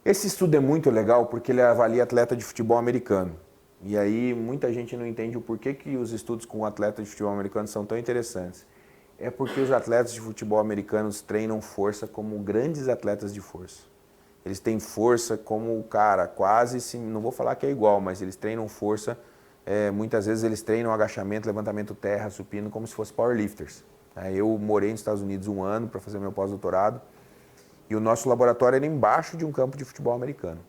Esse estudo é muito legal porque ele avalia atleta de futebol americano. E aí muita gente não entende o porquê que os estudos com atletas de futebol americano são tão interessantes. É porque os atletas de futebol americanos treinam força como grandes atletas de força. Eles têm força como, cara, quase, não vou falar que é igual, mas eles treinam força, muitas vezes eles treinam agachamento, levantamento terra, supino, como se fossem powerlifters. Eu morei nos Estados Unidos 1 ano para fazer meu pós-doutorado e o nosso laboratório era embaixo de um campo de futebol americano.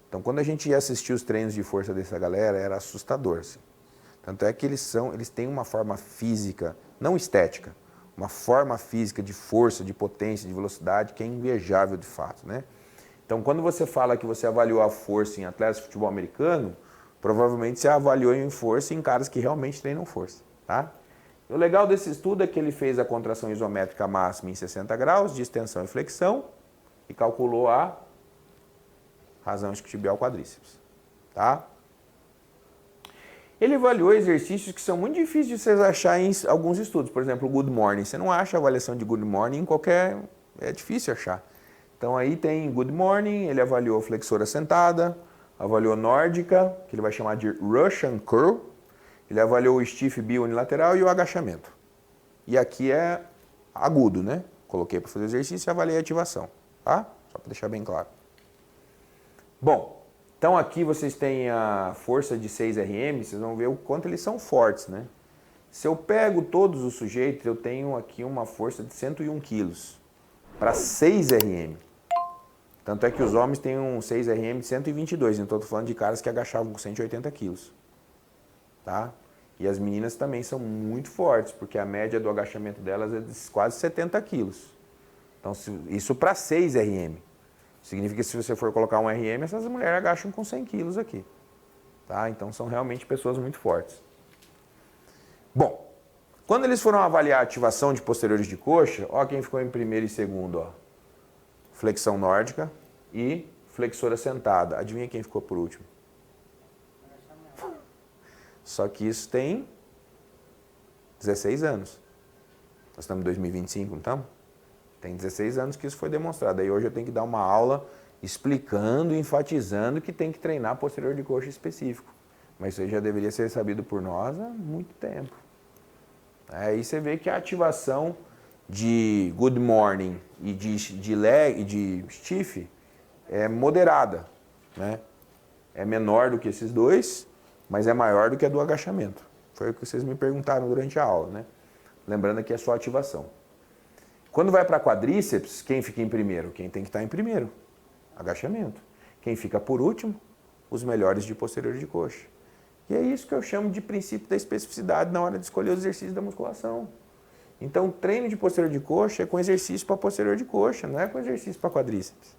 Então, quando a gente ia assistir os treinos de força dessa galera, era assustador. Assim. Tanto é que eles têm uma forma física, não estética, uma forma física de força, de potência, de velocidade, que é invejável de fato, né? Então, quando você fala que você avaliou a força em atletas de futebol americano, provavelmente você avaliou em força em caras que realmente treinam força, tá? O legal desse estudo é que ele fez a contração isométrica máxima em 60 graus, de extensão e flexão, e calculou a razão isquiotibial quadríceps, tá? Ele avaliou exercícios que são muito difíceis de vocês achar em alguns estudos. Por exemplo, o Good Morning. Você não acha a avaliação de Good Morning em qualquer... É difícil achar. Então aí tem Good Morning, ele avaliou flexora sentada, avaliou nórdica, que ele vai chamar de Russian Curl, ele avaliou o stiff biunilateral e o agachamento. E aqui é agudo, né? Coloquei para fazer o exercício e avaliei a ativação, tá? Só para deixar bem claro. Bom, então aqui vocês têm a força de 6 RM, vocês vão ver o quanto eles são fortes, né? Se eu pego todos os sujeitos, eu tenho aqui uma força de 101 quilos para 6 RM. Tanto é que os homens têm um 6 RM de 122, então estou falando de caras que agachavam com 180 quilos. Tá? E as meninas também são muito fortes, porque a média do agachamento delas é de quase 70 quilos. Então, isso para 6 RM. Significa que se você for colocar um RM, essas mulheres agacham com 100 quilos aqui. Tá? Então, são realmente pessoas muito fortes. Bom, quando eles foram avaliar a ativação de posteriores de coxa, ó quem ficou em primeiro e segundo, ó. Flexão nórdica e flexora sentada. Adivinha quem ficou por último? Só que isso tem 16 anos. Nós estamos em 2025, não estamos? Tem 16 anos que isso foi demonstrado. Aí hoje eu tenho que dar uma aula explicando, enfatizando que tem que treinar posterior de coxa específico. Mas isso aí já deveria ser sabido por nós há muito tempo. Aí você vê que a ativação de Good Morning e de leg e de stiff é moderada, né? É menor do que esses dois, mas é maior do que a do agachamento. Foi o que vocês me perguntaram durante a aula, né? Lembrando que é só ativação. Quando vai para quadríceps, quem fica em primeiro? Quem tem que estar em primeiro? Agachamento. Quem fica por último? Os melhores de posterior de coxa. E é isso que eu chamo de princípio da especificidade na hora de escolher os exercícios da musculação. Então, treino de posterior de coxa é com exercício para posterior de coxa, não é com exercício para quadríceps.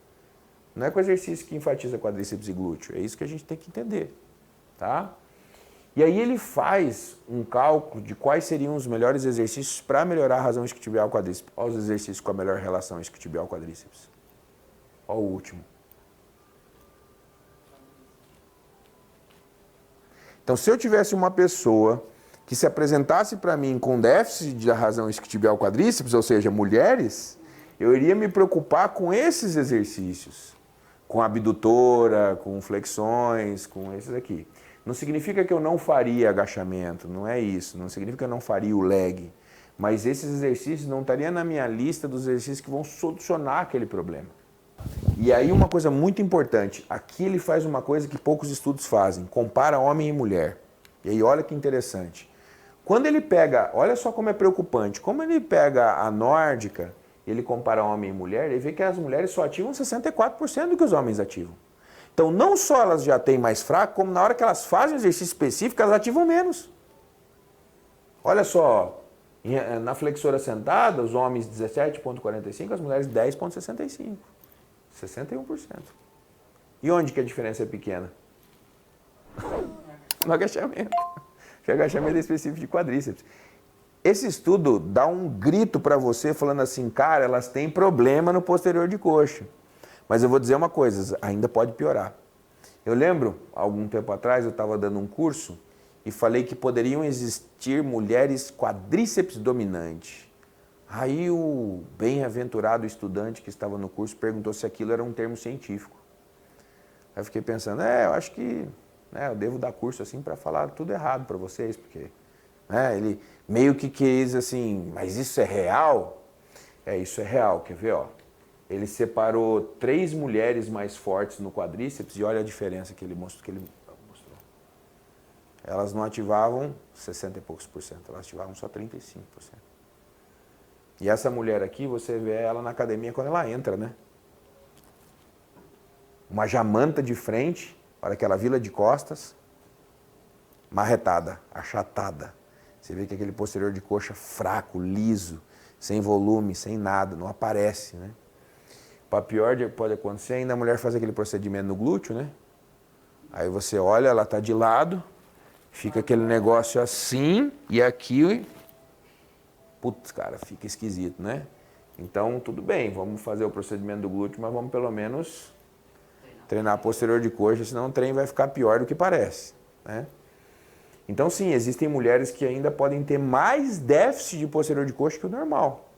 Não é com exercício que enfatiza quadríceps e glúteo. É isso que a gente tem que entender, tá? E aí ele faz um cálculo de quais seriam os melhores exercícios para melhorar a razão isquiotibial quadríceps. Olha os exercícios com a melhor relação isquiotibial quadríceps. Olha o último. Então, se eu tivesse uma pessoa que se apresentasse para mim com déficit de razão isquiotibial quadríceps, ou seja, mulheres, eu iria me preocupar com esses exercícios, com abdutora, com flexões, com esses aqui. Não significa que eu não faria agachamento, não é isso, não significa que eu não faria o leg, mas esses exercícios não estariam na minha lista dos exercícios que vão solucionar aquele problema. E aí uma coisa muito importante, aqui ele faz uma coisa que poucos estudos fazem, compara homem e mulher. E aí olha que interessante. Quando ele pega, olha só como é preocupante, como ele pega a nórdica, ele compara homem e mulher, ele vê que as mulheres só ativam 64% do que os homens ativam. Então não só elas já têm mais fraco, como na hora que elas fazem exercício específico, elas ativam menos. Olha só, na flexora sentada, os homens 17,45, as mulheres 10,65. 61%. E onde que a diferença é pequena? No agachamento. O agachamento é específico de quadríceps. Esse estudo dá um grito para você falando assim, cara, elas têm problema no posterior de coxa. Mas eu vou dizer uma coisa, ainda pode piorar. Eu lembro, algum tempo atrás, eu estava dando um curso e falei que poderiam existir mulheres quadríceps dominante. Aí o bem-aventurado estudante que estava no curso perguntou se aquilo era um termo científico. Aí eu fiquei pensando, eu acho que eu devo dar curso assim para falar tudo errado para vocês, porque ele meio que quis assim, mas isso é real? Isso é real, quer ver, ó? Ele separou 3 mulheres mais fortes no quadríceps e olha a diferença que ele mostrou. Elas não ativavam 60 e poucos por cento, elas ativavam só 35%. E essa mulher aqui, você vê ela na academia quando ela entra, né? Uma jamanta de frente, para aquela vila de costas, marretada, achatada. Você vê que aquele posterior de coxa fraco, liso, sem volume, sem nada, não aparece, né? Para pior pode acontecer, ainda a mulher faz aquele procedimento no glúteo, né? Aí você olha, ela está de lado, fica aquele negócio assim, e aqui, putz, cara, fica esquisito, né? Então, tudo bem, vamos fazer o procedimento do glúteo, mas vamos pelo menos treinar posterior de coxa, senão o trem vai ficar pior do que parece, né? Então, sim, existem mulheres que ainda podem ter mais déficit de posterior de coxa que o normal.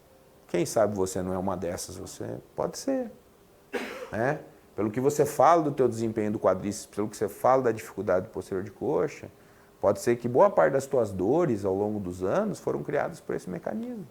Quem sabe você não é uma dessas, você pode ser, né? Pelo que você fala do teu desempenho do quadríceps, pelo que você fala da dificuldade do posterior de coxa, pode ser que boa parte das tuas dores ao longo dos anos foram criadas por esse mecanismo.